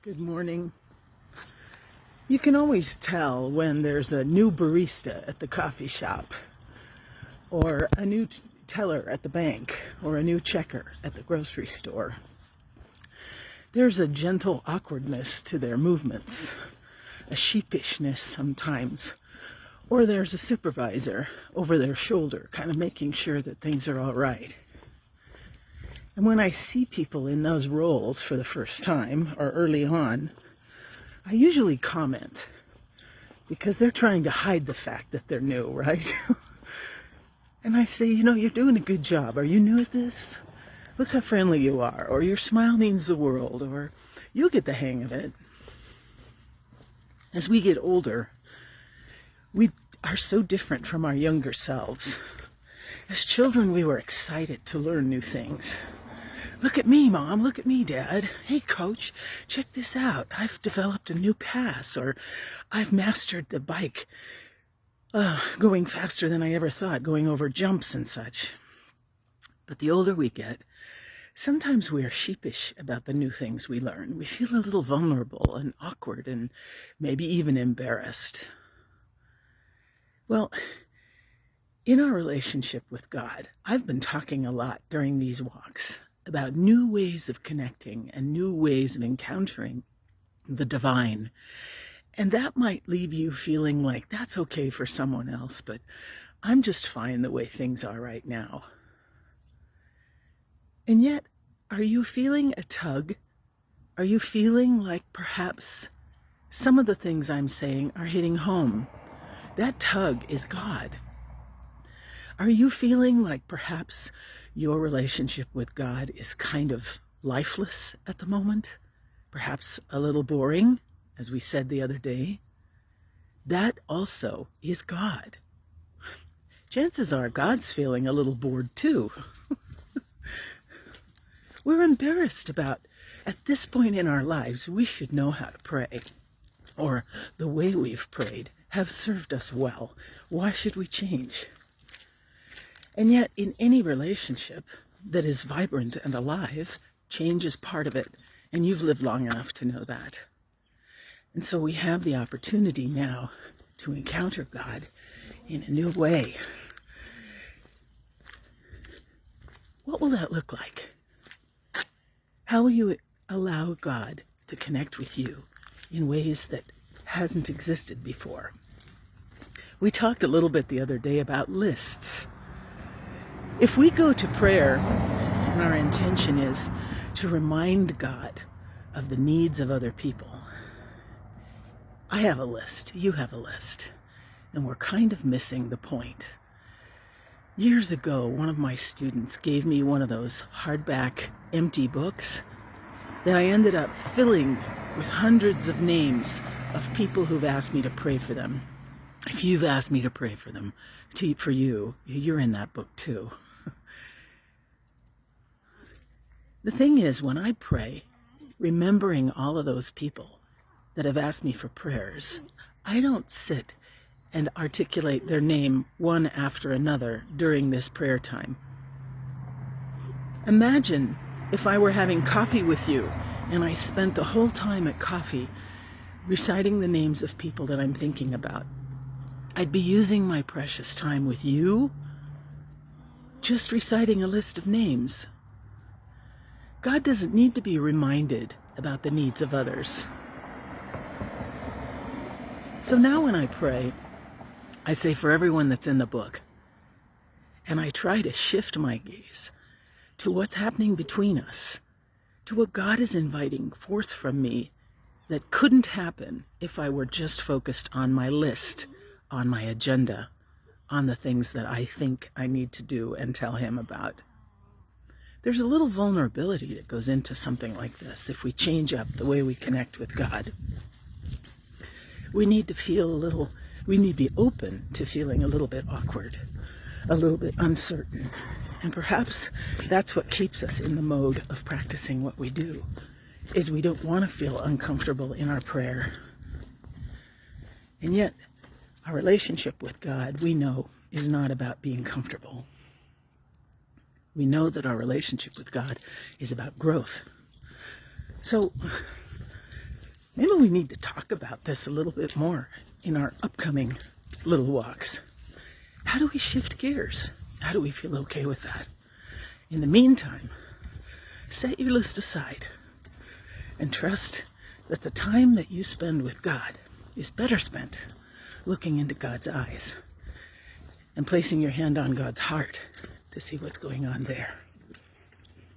Good morning. You can always tell when there's a new barista at the coffee shop, or a new teller at the bank, or a new checker at the grocery store. There's a gentle awkwardness to their movements, a sheepishness sometimes, or there's a supervisor over their shoulder kind of making sure that things are all right. And when I see people in those roles for the first time or early on, I usually comment because they're trying to hide the fact that they're new, right? And I say, you're doing a good job. Are you new at this? Look how friendly you are, or your smile means the world, or you'll get the hang of it. As we get older, we are so different from our younger selves. As children, we were excited to learn new things. Look at me, Mom. Look at me, Dad. Hey, Coach, check this out. I've developed a new pass, or I've mastered the bike, going faster than I ever thought, going over jumps and such. But the older we get, sometimes we are sheepish about the new things we learn. We feel a little vulnerable and awkward and maybe even embarrassed. Well, in our relationship with God, I've been talking a lot during these walks about new ways of connecting and new ways of encountering the divine. And that might leave you feeling like that's okay for someone else, but I'm just fine the way things are right now. And yet, are you feeling a tug? Are you feeling like perhaps some of the things I'm saying are hitting home? That tug is God. Are you feeling like perhaps your relationship with God is kind of lifeless at the moment? Perhaps a little boring, as we said the other day? That also is God. Chances are God's feeling a little bored too. We're embarrassed about, at this point in our lives, we should know how to pray. Or the way we've prayed have served us well. Why should we change? And yet, in any relationship that is vibrant and alive, change is part of it, and you've lived long enough to know that. And so we have the opportunity now to encounter God in a new way. What will that look like? How will you allow God to connect with you in ways that hasn't existed before? We talked a little bit the other day about lists. If we go to prayer and our intention is to remind God of the needs of other people, I have a list, you have a list, and we're kind of missing the point. Years ago, one of my students gave me one of those hardback empty books that I ended up filling with hundreds of names of people who've asked me to pray for them. If you've asked me to pray for them, for you, you're in that book too. The thing is, when I pray, remembering all of those people that have asked me for prayers, I don't sit and articulate their name one after another during this prayer time. Imagine if I were having coffee with you and I spent the whole time at coffee reciting the names of people that I'm thinking about. I'd be using my precious time with you, just reciting a list of names. God doesn't need to be reminded about the needs of others. So now when I pray, I say for everyone that's in the book, and I try to shift my gaze to what's happening between us, to what God is inviting forth from me that couldn't happen if I were just focused on my list, on my agenda, on the things that I think I need to do and tell Him about. There's a little vulnerability that goes into something like this if we change up the way we connect with God. We need to be open to feeling a little bit awkward, a little bit uncertain. And perhaps that's what keeps us in the mode of practicing what we do, is we don't want to feel uncomfortable in our prayer. And yet, our relationship with God, we know, is not about being comfortable. We know that our relationship with God is about growth. So Maybe we need to talk about this a little bit more in our upcoming little walks. How do we shift gears? How do we feel okay with that? In the meantime, set your list aside and trust that the time that you spend with God is better spent looking into God's eyes and placing your hand on God's heart to see what's going on there.